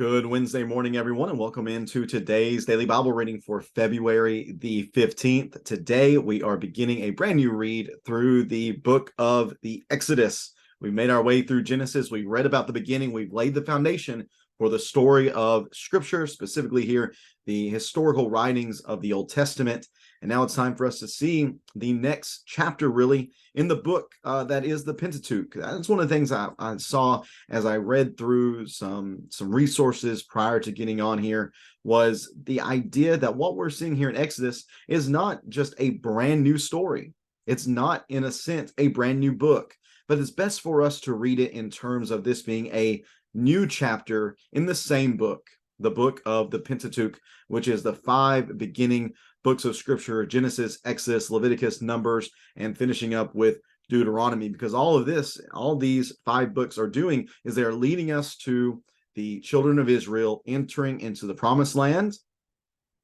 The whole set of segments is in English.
Good Wednesday morning, everyone, and welcome into today's daily Bible reading for February the 15th. Today, we are beginning a brand new read through the book of the Exodus. We've made our way through Genesis. We read about the beginning. We've laid the foundation for the story of Scripture, specifically here, the historical writings of the Old Testament. And now it's time for us to see the next chapter, really, in the book that is the Pentateuch. That's one of the things I saw as I read through some resources prior to getting on here, was the idea that what we're seeing here in Exodus is not just a brand new story. It's not, in a sense, a brand new book, but it's best for us to read it in terms of this being a new chapter in the same book, the book of the Pentateuch, which is the 5 beginning books of Scripture: Genesis, Exodus, Leviticus, Numbers, and finishing up with Deuteronomy. Because all these 5 books are doing is they are leading us to the children of Israel entering into the promised land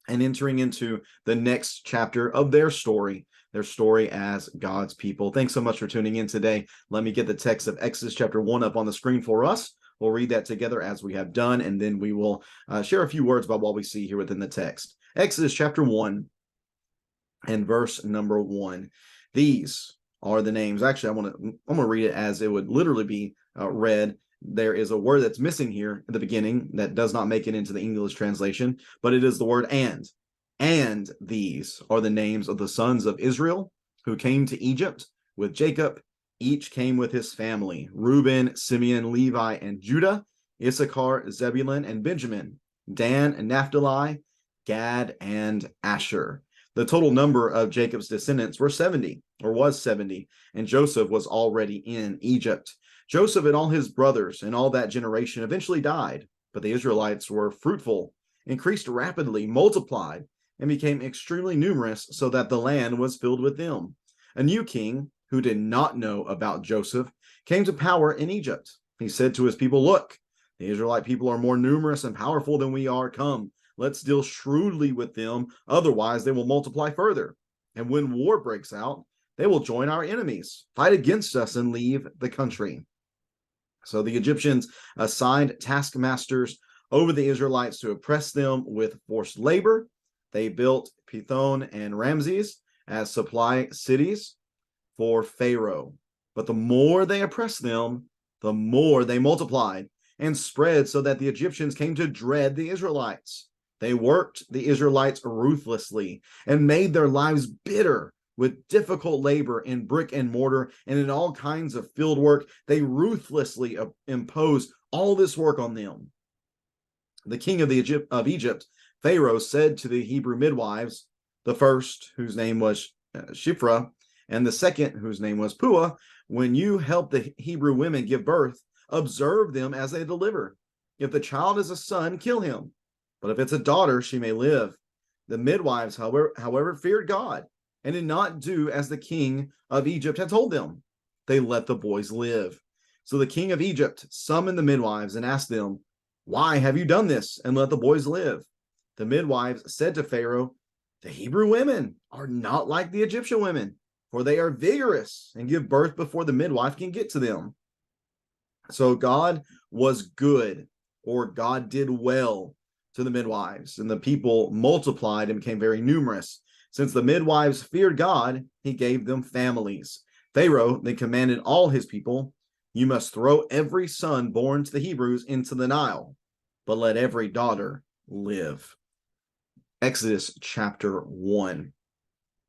and entering into the next chapter of their story as God's people. Thanks so much for tuning in today. Let me get the text of Exodus chapter 1 up on the screen for us. We'll read that together as we have done, and then we will share a few words about what we see here within the text. Exodus chapter 1 and verse number 1. These are the names. Actually, I'm going to read it as it would literally be read. There is a word that's missing here at the beginning that does not make it into the English translation, but it is the word and. And these are the names of the sons of Israel who came to Egypt with Jacob. Each came with his family: Reuben, Simeon, Levi, and Judah; Issachar, Zebulun, and Benjamin; Dan and Naphtali; Gad and Asher. The total number of Jacob's descendants was 70, and Joseph was already in Egypt. Joseph and all his brothers and all that generation eventually died, but the Israelites were fruitful, increased rapidly, multiplied, and became extremely numerous, so that the land was filled with them. A new king, who did not know about Joseph, came to power in Egypt. He said to his people, "Look, the Israelite people are more numerous and powerful than we are. Come, let's deal shrewdly with them, otherwise they will multiply further. And when war breaks out, they will join our enemies, fight against us, and leave the country." So the Egyptians assigned taskmasters over the Israelites to oppress them with forced labor. They built Pithom and Ramses as supply cities for Pharaoh. But the more they oppressed them, the more they multiplied and spread, so that the Egyptians came to dread the Israelites. They worked the Israelites ruthlessly and made their lives bitter with difficult labor in brick and mortar and in all kinds of field work. They ruthlessly imposed all this work on them. The king of Egypt, Pharaoh, said to the Hebrew midwives, the first, whose name was Shiphrah, and the second, whose name was Puah, "When you help the Hebrew women give birth, observe them as they deliver. If the child is a son, kill him. But if it's a daughter, she may live." The midwives, however, feared God and did not do as the king of Egypt had told them. They let the boys live. So the king of Egypt summoned the midwives and asked them, "Why have you done this and let the boys live?" The midwives said to Pharaoh, "The Hebrew women are not like the Egyptian women, for they are vigorous and give birth before the midwife can get to them." So God was good, or God did well, to the midwives, and the people multiplied and became very numerous. Since the midwives feared God, he gave them families. Pharaoh then commanded all his people, "You must throw every son born to the Hebrews into the Nile, but let every daughter live." Exodus chapter 1.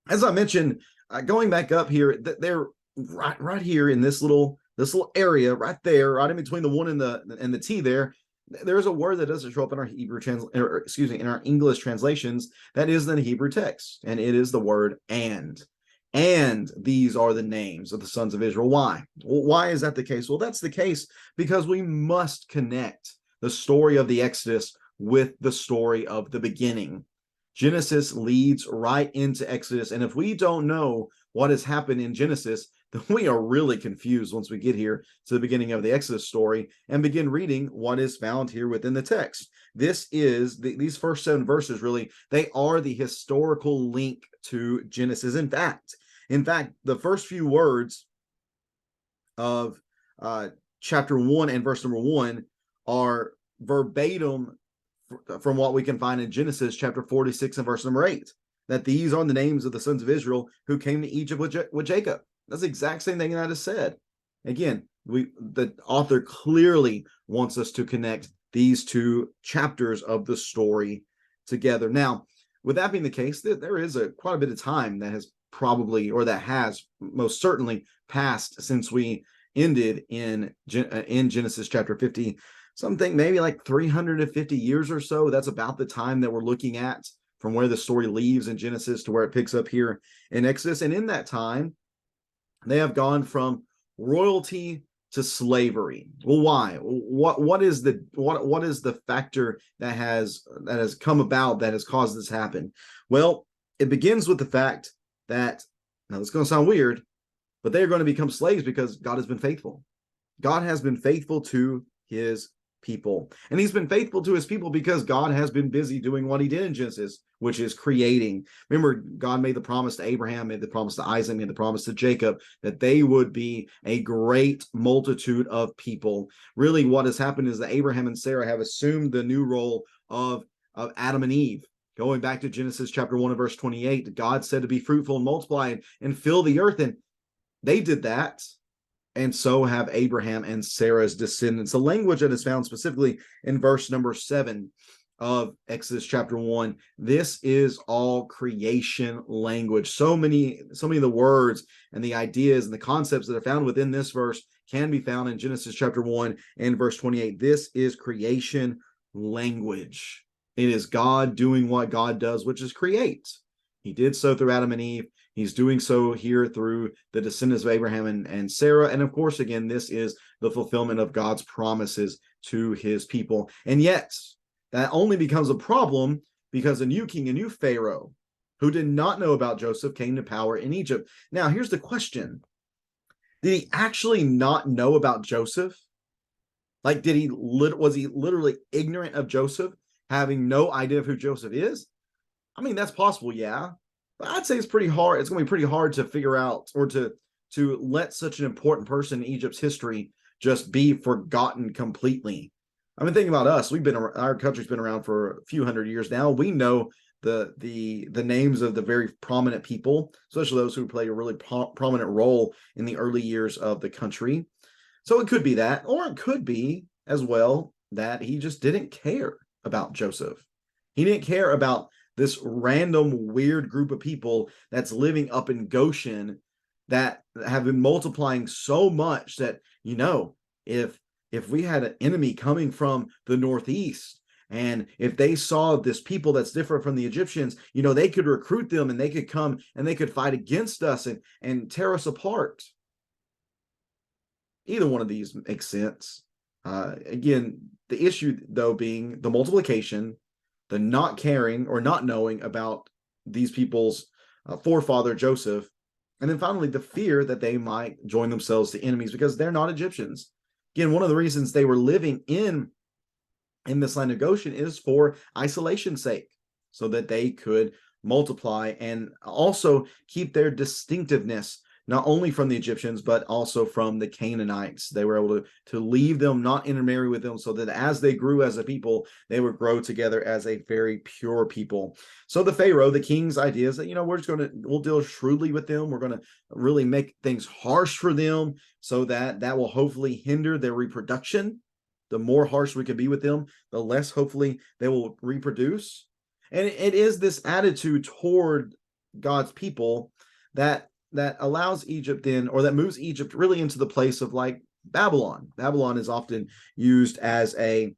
As I mentioned, going back up here, they're right here in this little area right there, right in between the 1 and the T there. There's a word that doesn't show up in our in our English translations that is in the Hebrew text, and it is the word "and." And these are the names of the sons of Israel. Why? Well, why is that the case? Well, that's the case because we must connect the story of the Exodus with the story of the beginning. Genesis leads right into Exodus, and if we don't know what has happened in Genesis, then we are really confused once we get here to the beginning of the Exodus story and begin reading what is found here within the text. These first 7 verses, really, they are the historical link to Genesis. In fact, the first few words of chapter 1 and verse number 1 are verbatim from what we can find in Genesis chapter 46 and verse number 8, that these are the names of the sons of Israel who came to Egypt with Jacob. That's the exact same thing that is said. Again, the author clearly wants us to connect these two chapters of the story together. Now, with that being the case, there is quite a bit of time that has probably, or that has most certainly passed since we ended in Genesis chapter 50. Something maybe like 350 years or so. That's about the time that we're looking at from where the story leaves in Genesis to where it picks up here in Exodus. And in that time, they have gone from royalty to slavery. Well, why? What is the factor that has come about that has caused this to happen? Well, it begins with the fact that, now this is going to sound weird, but they are going to become slaves because God has been faithful. God has been faithful to his people. And he's been faithful to his people because God has been busy doing what he did in Genesis, which is creating. Remember, God made the promise to Abraham, made the promise to Isaac, made the promise to Jacob, that they would be a great multitude of people. Really, what has happened is that Abraham and Sarah have assumed the new role of Adam and Eve. Going back to Genesis chapter 1 and verse 28, God said to be fruitful and multiply and fill the earth, and they did that. And so have Abraham and Sarah's descendants. The language that is found specifically in verse number 7 of Exodus chapter 1, this is all creation language. So many of the words and the ideas and the concepts that are found within this verse can be found in Genesis chapter 1 and verse 28. This is creation language. It is God doing what God does, which is create. He did so through Adam and Eve. He's doing so here through the descendants of Abraham and Sarah. And of course, again, this is the fulfillment of God's promises to his people. And yet, that only becomes a problem because a new king, a new Pharaoh, who did not know about Joseph, came to power in Egypt. Now, here's the question. Did he actually not know about Joseph? Like, was he literally ignorant of Joseph, having no idea of who Joseph is? I mean, that's possible, yeah. But I'd say it's pretty hard. It's going to be pretty hard to figure out, or to let such an important person in Egypt's history just be forgotten completely. I mean, think about us. Our country's been around for a few hundred years now. We know the names of the very prominent people, especially those who play a really prominent role in the early years of the country. So it could be that, or it could be as well that he just didn't care about Joseph. He didn't care about this random weird group of people that's living up in Goshen that have been multiplying so much that, if we had an enemy coming from the northeast, and if they saw this people that's different from the Egyptians, they could recruit them and they could come and they could fight against us and tear us apart. Either one of these makes sense. Again, the issue, though, being the multiplication, the not caring or not knowing about these people's forefather Joseph, and then finally the fear that they might join themselves to enemies because they're not Egyptians. Again, one of the reasons they were living in this land of Goshen is for isolation's sake, so that they could multiply and also keep their distinctiveness, not only from the Egyptians, but also from the Canaanites. They were able to leave them, not intermarry with them, so that as they grew as a people, they would grow together as a very pure people. So the Pharaoh, the king's idea is that, we'll deal shrewdly with them. We're going to really make things harsh for them so that will hopefully hinder their reproduction. The more harsh we can be with them, the less hopefully they will reproduce. And it is this attitude toward God's people that allows Egypt then, or that moves Egypt really into the place of like Babylon. Babylon is often used as a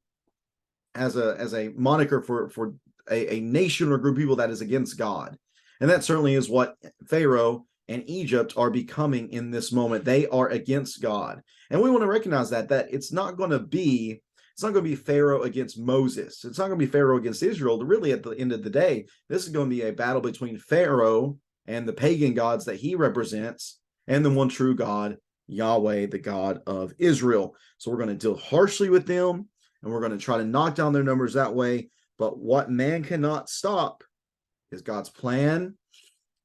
moniker for a nation or group of people that is against God. And that certainly is what Pharaoh and Egypt are becoming in this moment. They are against God. And we want to recognize that it's not going to be Pharaoh against Moses. It's not going to be Pharaoh against Israel. Really, at the end of the day, this is going to be a battle between Pharaoh and the pagan gods that he represents, and the one true God, Yahweh, the God of Israel. So we're going to deal harshly with them, and we're going to try to knock down their numbers that way. But what man cannot stop is God's plan,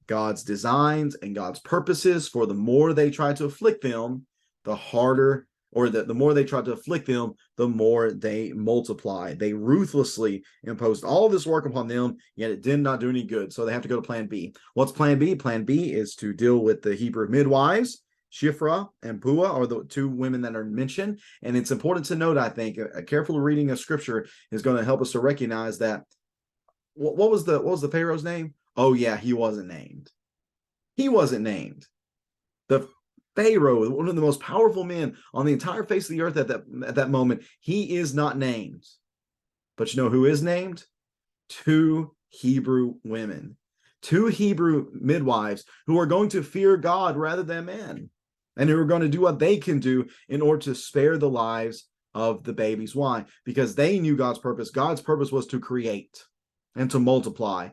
God's designs, and God's purposes. For the more they try to afflict them, the harder or the more they tried to afflict them, the more they multiply. They ruthlessly imposed all of this work upon them, yet it did not do any good. So they have to go to plan B. What's plan B? Plan B is to deal with the Hebrew midwives. Shiphrah and Puah are the two women that are mentioned. And it's important to note, I think, a careful reading of scripture is going to help us to recognize that what was the Pharaoh's name? Oh yeah, he wasn't named. He wasn't named. The Pharaoh, one of the most powerful men on the entire face of the earth at that moment, he is not named. But you know who is named? Two Hebrew women, two Hebrew midwives who are going to fear God rather than men, and who are going to do what they can do in order to spare the lives of the babies. Why? Because they knew God's purpose. God's purpose was to create and to multiply,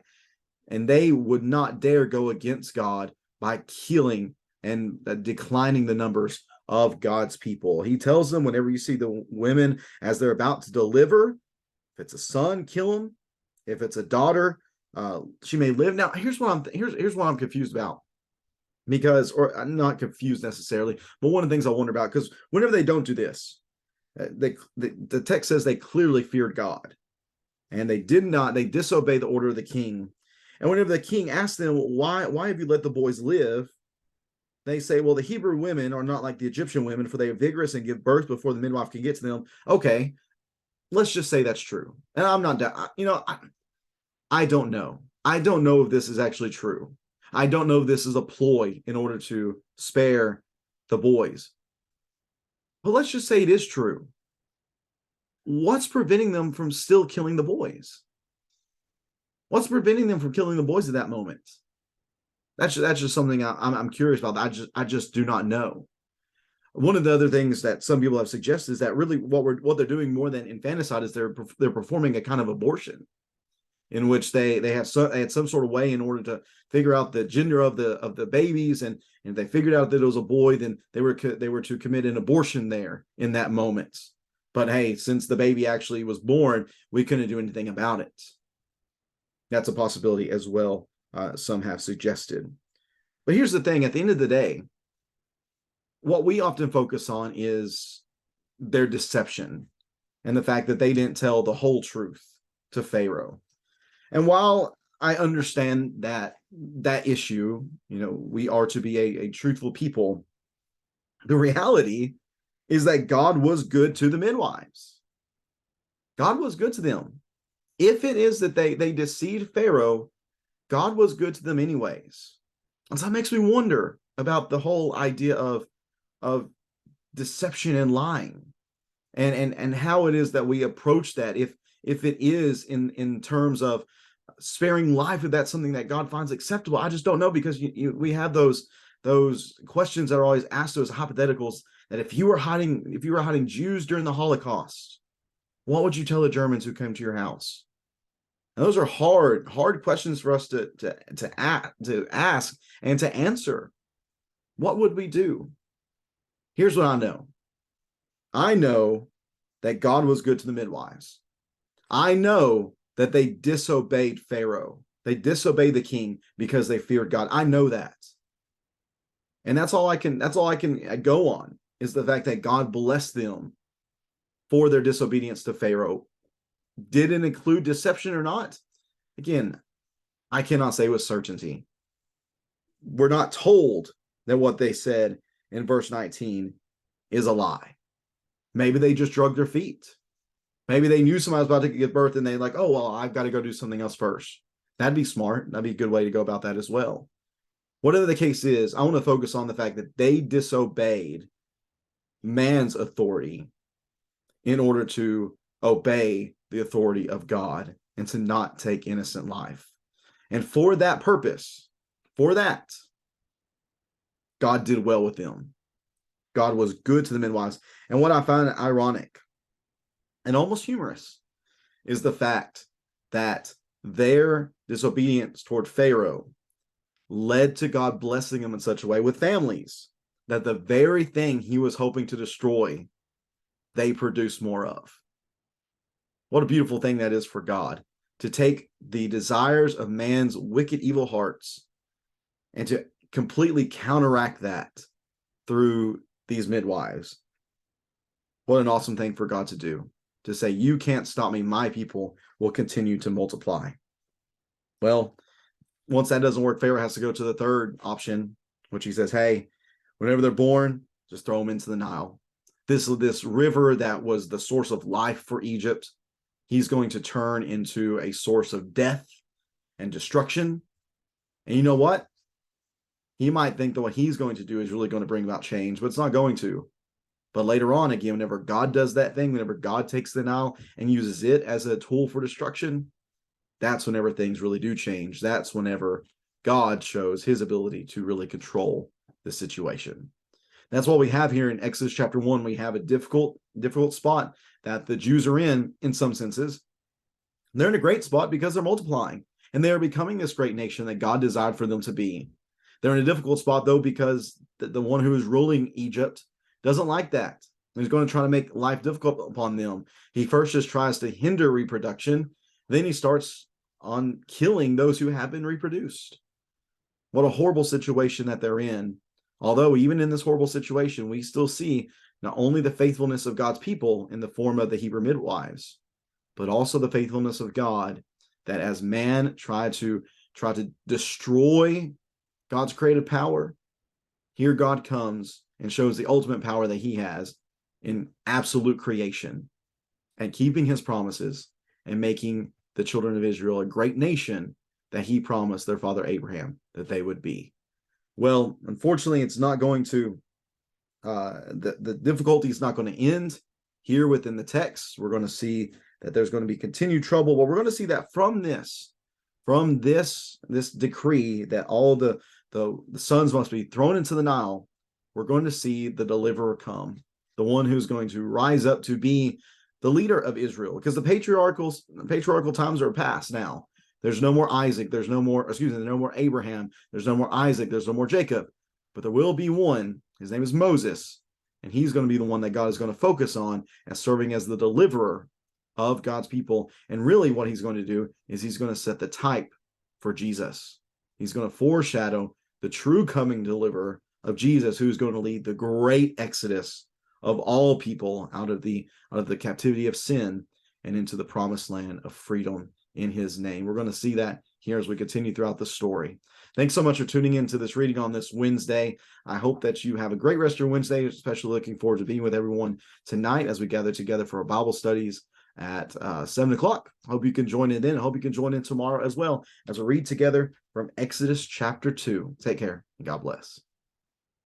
and they would not dare go against God by killing and declining the numbers of God's people. He tells them, whenever you see the women as they're about to deliver, if it's a son, kill him. If it's a daughter, she may live. Now, here's what I'm confused about, because, or I'm not confused necessarily, but one of the things I wonder about, because whenever they don't do this, the text says they clearly feared God, and they disobeyed the order of the king. And whenever the king asked them, why have you let the boys live? They say, well, the Hebrew women are not like the Egyptian women, for they are vigorous and give birth before the midwife can get to them. Okay, let's just say that's true. And I'm not, I don't know. I don't know if this is actually true. I don't know if this is a ploy in order to spare the boys. But let's just say it is true. What's preventing them from still killing the boys? What's preventing them from killing the boys at that moment? That's just something I'm curious about. I just do not know. One of the other things that some people have suggested is that really what they're doing more than infanticide is they're performing a kind of abortion, in which they had some sort of way in order to figure out the gender of the babies, and if they figured out that it was a boy, then they were to commit an abortion there in that moment. But hey, since the baby actually was born, we couldn't do anything about it. That's a possibility as well. Some have suggested. But here's the thing: at the end of the day, what we often focus on is their deception and the fact that they didn't tell the whole truth to Pharaoh. And while I understand that issue, we are to be a truthful people, the reality is that God was good to the midwives. God was good to them. If it is that they deceived Pharaoh, God was good to them anyways. And so it makes me wonder about the whole idea of deception and lying, and how it is that we approach that. If it is in terms of sparing life, if that's something that God finds acceptable, I just don't know, because we have those questions that are always asked to us, hypotheticals, that if you were hiding Jews during the Holocaust, what would you tell the Germans who came to your house? And those are hard questions for us to ask and to answer. What would we do? Here's what I know. I know that God was good to the midwives. I know that they disobeyed Pharaoh. They disobeyed the king because they feared God. I know that. And that's all I can go on, is the fact that God blessed them for their disobedience to Pharaoh. Did it include deception or not? Again, I cannot say with certainty. We're not told that what they said in verse 19 is a lie. Maybe they just drug their feet. Maybe they knew somebody was about to give birth and they're like, oh, well, I've got to go do something else first. That'd be smart. That'd be a good way to go about that as well. Whatever the case is, I want to focus on the fact that they disobeyed man's authority in order to obey the authority of God and to not take innocent life. And for that purpose, God did well with them. God was good to the midwives. And what I find ironic and almost humorous is the fact that their disobedience toward Pharaoh led to God blessing them in such a way with families that the very thing he was hoping to destroy, they produce more of. What a beautiful thing that is for God, to take the desires of man's wicked, evil hearts and to completely counteract that through these midwives. What an awesome thing for God to do, to say, you can't stop me. My people will continue to multiply. Well, once that doesn't work, Pharaoh has to go to the third option, which he says, hey, whenever they're born, just throw them into the Nile. This river that was the source of life for Egypt, he's going to turn into a source of death and destruction. And you know what? He might think that what he's going to do is really going to bring about change, but it's not going to. But later on, again, whenever God does that thing, whenever God takes the Nile and uses it as a tool for destruction, that's whenever things really do change. That's whenever God shows his ability to really control the situation. That's what we have here in Exodus chapter 1. We have a difficult spot that the Jews are in some senses. They're in a great spot because they're multiplying, and they are becoming this great nation that God desired for them to be. They're in a difficult spot, though, because the one who is ruling Egypt doesn't like that. He's going to try to make life difficult upon them. He first just tries to hinder reproduction. Then he starts on killing those who have been reproduced. What a horrible situation that they're in. Although even in this horrible situation, we still see not only the faithfulness of God's people in the form of the Hebrew midwives, but also the faithfulness of God, that as man tried to destroy God's creative power, here God comes and shows the ultimate power that he has in absolute creation and keeping his promises and making the children of Israel a great nation that he promised their father Abraham that they would be. Well, unfortunately, it's not going to, the difficulty is not going to end here within the text. We're going to see that there's going to be continued trouble, but we're going to see that from this decree that all the sons must be thrown into the Nile, we're going to see the deliverer come, the one who's going to rise up to be the leader of Israel, because the patriarchal times are past now. There's no more Isaac. There's no more Abraham. There's no more Isaac. There's no more Jacob. But there will be one. His name is Moses. And he's going to be the one that God is going to focus on as serving as the deliverer of God's people. And really what he's going to do is he's going to set the type for Jesus. He's going to foreshadow the true coming deliverer of Jesus, who's going to lead the great exodus of all people out of the captivity of sin and into the promised land of freedom in his name. We're going to see that here as we continue throughout the story. Thanks so much for tuning into this reading on this Wednesday. I hope that you have a great rest of your Wednesday, especially looking forward to being with everyone tonight as we gather together for our Bible studies at 7 o'clock. Hope you can join in then. I hope you can join in tomorrow as well as we read together from Exodus chapter 2. Take care and God bless.